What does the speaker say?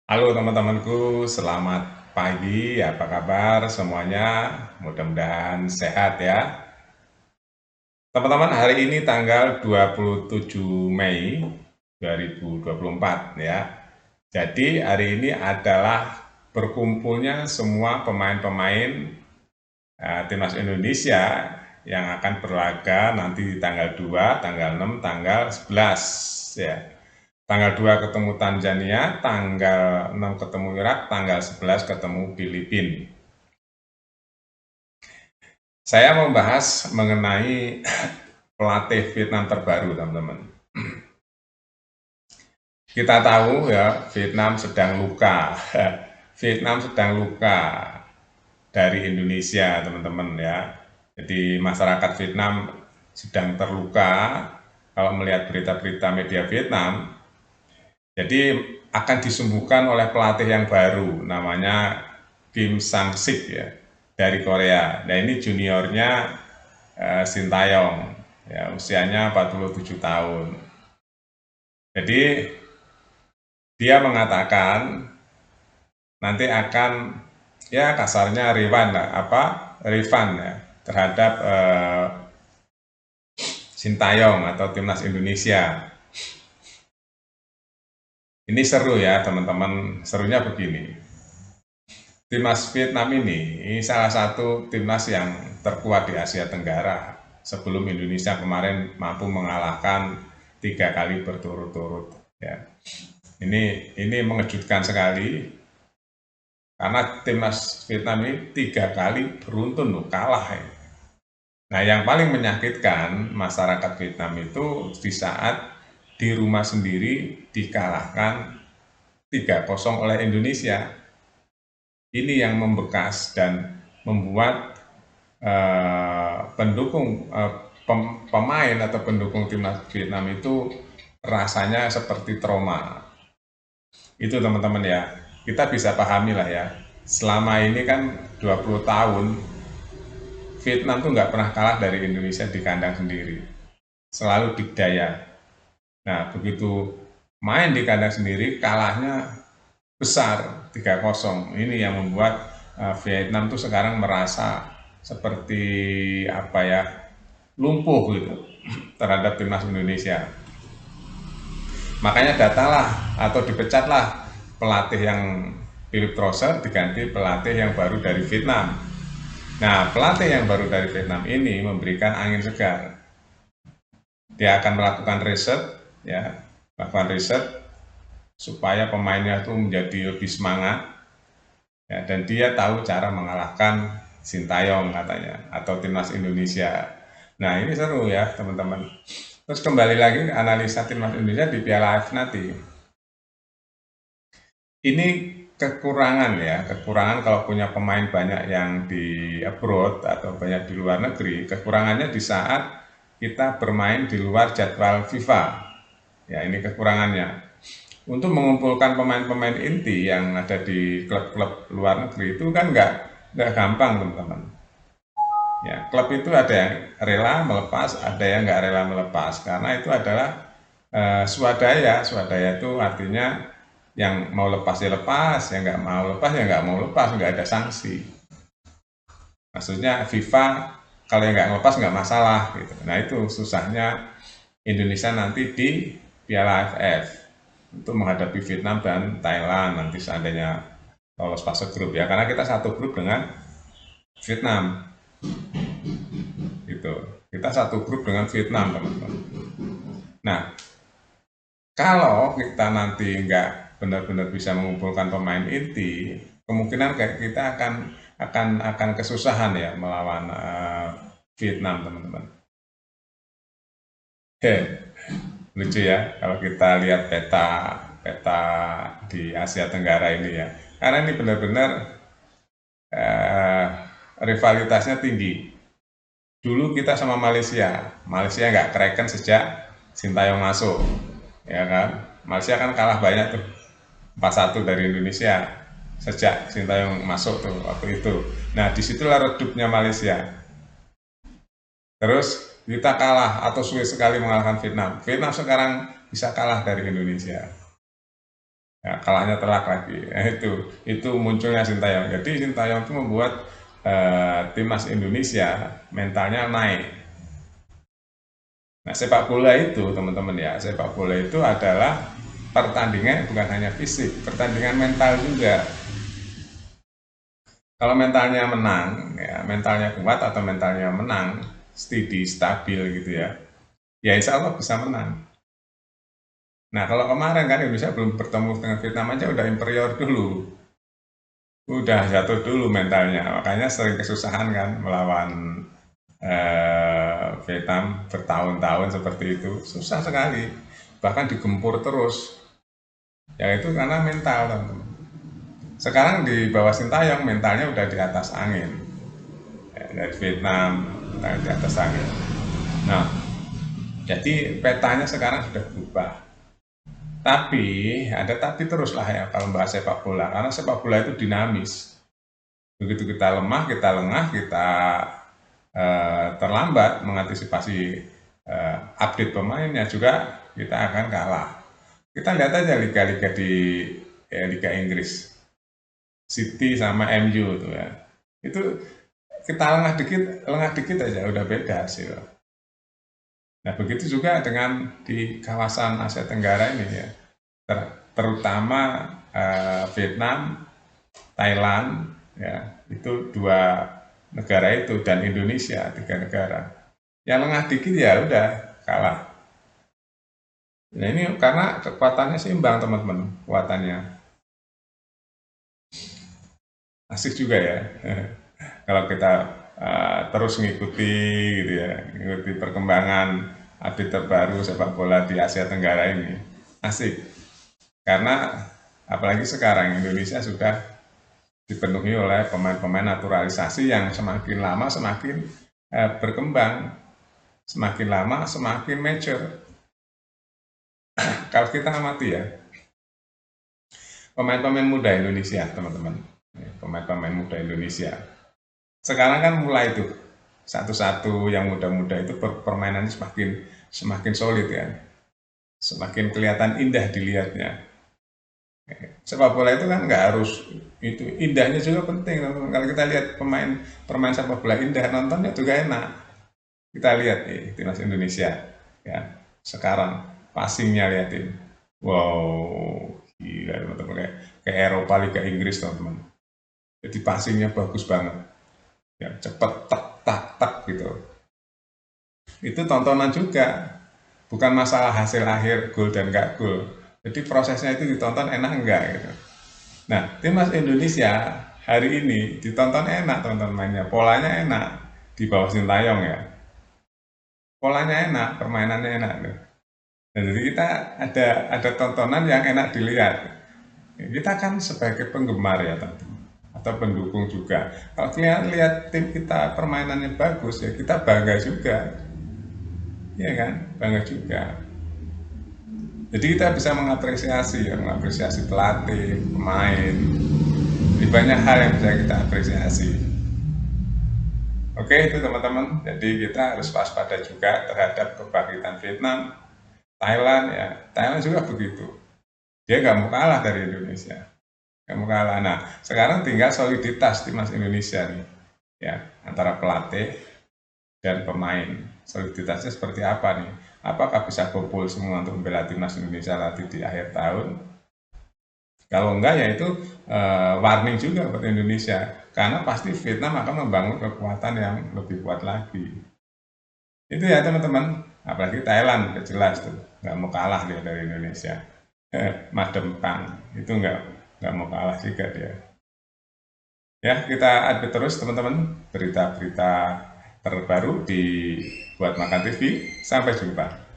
Halo teman-temanku, selamat pagi. Apa kabar semuanya? Mudah-mudahan sehat ya. Teman-teman, hari ini tanggal 27 Mei 2024 ya. Jadi hari ini adalah berkumpulnya semua pemain-pemain timnas Indonesia yang akan berlaga nanti di tanggal 2, tanggal 6, tanggal 11 ya. Tanggal 2 ketemu Tanzania, tanggal 6 ketemu Irak, tanggal 11 ketemu Filipina. Saya membahas mengenai pelatih Vietnam terbaru, teman-teman. Kita tahu ya, Vietnam sedang luka. Vietnam sedang luka dari Indonesia, teman-teman ya. Jadi masyarakat Vietnam sedang terluka kalau melihat berita-berita media Vietnam. Jadi akan disembuhkan oleh pelatih yang baru, namanya Kim Sang-sik ya, dari Korea. Nah ini juniornya Sintayong, ya, usianya 47 tahun. Jadi dia mengatakan nanti akan ya kasarnya refund ya terhadap Sintayong atau timnas Indonesia. Ini seru ya teman-teman, serunya begini. Timnas Vietnam ini salah satu timnas yang terkuat di Asia Tenggara sebelum Indonesia kemarin mampu mengalahkan 3 kali berturut-turut. Ya. Ini mengejutkan sekali karena timnas Vietnam ini 3 kali beruntun loh, kalah ya. Nah yang paling menyakitkan masyarakat Vietnam itu di saat di rumah sendiri dikalahkan 3-0 oleh Indonesia. Ini yang membekas dan membuat pemain atau pendukung timnas Vietnam itu rasanya seperti trauma. Itu teman-teman ya, kita bisa pahami lah ya. Selama ini kan 20 tahun Vietnam tuh nggak pernah kalah dari Indonesia di kandang sendiri. Selalu dikdaya. Nah, begitu main di kandang sendiri kalahnya besar 3-0. Ini yang membuat Vietnam tuh sekarang merasa seperti apa ya, lumpuh gitu terhadap timnas Indonesia. Makanya datalah atau dipecatlah pelatih yang Philip Trosser diganti pelatih yang baru dari Vietnam. Nah, pelatih yang baru dari Vietnam ini memberikan angin segar. Dia akan melakukan riset, ya, melakukan riset supaya pemainnya itu menjadi lebih semangat, ya, dan dia tahu cara mengalahkan Sintayong katanya atau timnas Indonesia. Nah ini seru ya teman-teman. Terus kembali lagi analisa timnas Indonesia di Piala AFF nanti. Ini kekurangan ya, kekurangan kalau punya pemain banyak yang di abroad atau banyak di luar negeri, kekurangannya di saat kita bermain di luar jadwal FIFA. Ya ini kekurangannya. Untuk mengumpulkan pemain-pemain inti yang ada di klub-klub luar negeri itu kan nggak gampang teman-teman. Ya, klub itu ada yang rela melepas, ada yang nggak rela melepas karena itu adalah swadaya. Swadaya itu artinya yang mau lepas ya lepas, yang nggak mau lepas ya nggak mau lepas, nggak ada sanksi. Maksudnya FIFA kalau yang nggak lepas nggak masalah gitu. Nah itu susahnya Indonesia nanti di Piala AFF untuk menghadapi Vietnam dan Thailand nanti seandainya lolos fase grup ya, karena kita satu grup dengan Vietnam gitu. Kita satu grup dengan Vietnam teman-teman. Nah kalau kita nanti nggak benar-benar bisa mengumpulkan pemain inti, kemungkinan kayak kita akan kesusahan ya melawan Vietnam teman-teman. Lucu ya kalau kita lihat peta peta di Asia Tenggara ini ya, karena ini benar-benar eh, rivalitasnya tinggi. Dulu kita sama Malaysia, Malaysia nggak kreken sejak Sintayong masuk, ya kan? Malaysia kan kalah banyak tuh, 4-1 dari Indonesia sejak Sintayong masuk tuh waktu itu. Nah disitulah redupnya Malaysia. Terus kita kalah atau sulit sekali mengalahkan Vietnam. Vietnam sekarang bisa kalah dari Indonesia. Nah, kalahnya telak lagi. Nah, itu munculnya Sintayong. Jadi Sintayong itu membuat timnas Indonesia mentalnya naik. Nah, sepak bola itu teman-teman ya, sepak bola itu adalah pertandingan bukan hanya fisik, pertandingan mental juga. Kalau mentalnya menang, ya mentalnya kuat atau mentalnya menang, steady, stabil gitu ya, ya insya Allah bisa menang. Nah, kalau kemarin kan Indonesia belum bertemu dengan Vietnam aja udah inferior dulu, udah jatuh dulu mentalnya, makanya sering kesusahan kan melawan Vietnam bertahun-tahun seperti itu, susah sekali, bahkan digempur terus, ya itu karena mental teman-teman. Sekarang di bawah Sintayong mentalnya udah di atas angin, ya, dari Vietnam mentalnya di atas angin. Nah, jadi petanya sekarang sudah berubah. Tapi ada tapi terus lah ya kalau bahas sepak bola, karena sepak bola itu dinamis. Begitu kita lemah, kita lengah, kita terlambat mengantisipasi update pemainnya juga, kita akan kalah. Kita lihat aja liga-liga di Liga Inggris, City sama MU tuh ya. Itu kita lengah dikit aja udah beda hasil. Nah, begitu juga dengan di kawasan Asia Tenggara ini ya. Terutama Vietnam, Thailand, ya itu dua negara itu, dan Indonesia, tiga negara. Yang lengah dikit ya udah kalah. Nah ini karena kekuatannya seimbang teman-teman, kekuatannya asik juga ya. Kalau kita terus ngikuti gitu ya, ngikuti perkembangan update terbaru sepak bola di Asia Tenggara ini, asik. Karena apalagi sekarang Indonesia sudah dipenuhi oleh pemain-pemain naturalisasi yang semakin lama semakin berkembang, semakin lama semakin mature. Kalau kita amati ya, pemain-pemain muda Indonesia teman-teman, pemain-pemain muda Indonesia sekarang kan mulai tuh satu-satu yang muda-muda itu permainannya semakin semakin solid ya, semakin kelihatan indah dilihatnya. Sepak bola itu kan nggak harus itu, indahnya juga penting teman-teman. Kalau kita lihat pemain sepak bola indah, nontonnya juga enak. Kita lihat nih timnas Indonesia ya sekarang, passingnya liatin, wow gila teman-teman, kayak Eropa, Liga Inggris teman-teman. Jadi passingnya bagus banget ya, cepet tak tak tak gitu. Itu tontonan juga, bukan masalah hasil akhir gol dan gak gol. Jadi prosesnya itu ditonton enak enggak gitu. Nah, timnas Indonesia hari ini ditonton enak teman-teman, mainnya polanya enak di bawah Sintayong ya, polanya enak, permainannya enak tuh. Nah, jadi kita ada tontonan yang enak dilihat. Kita kan sebagai penggemar ya teman-teman, atau pendukung juga, kalau lihat tim kita permainannya bagus ya kita bangga juga, ya kan, bangga juga. Jadi kita bisa mengapresiasi ya, mengapresiasi pelatih, pemain, di banyak hal yang bisa kita apresiasi. Oke itu teman-teman, jadi kita harus waspada juga terhadap kebangkitan Vietnam, Thailand ya, Thailand juga begitu. Dia nggak mau kalah dari Indonesia, nggak mau kalah. Nah sekarang tinggal soliditas timnas Indonesia nih, ya antara pelatih dan pemain. Soliditasnya seperti apa nih? Apakah bisa kumpul semua untuk membela timnas Indonesia nanti di akhir tahun? Kalau enggak ya itu warning juga buat Indonesia, karena pasti Vietnam akan membangun kekuatan yang lebih kuat lagi. Itu ya teman-teman, apalagi Thailand udah jelas tuh nggak mau kalah dia dari Indonesia. Madem Pang itu nggak mau kalah juga dia. Ya kita update terus teman-teman berita-berita terbaru di Buat Makan TV. Sampai jumpa.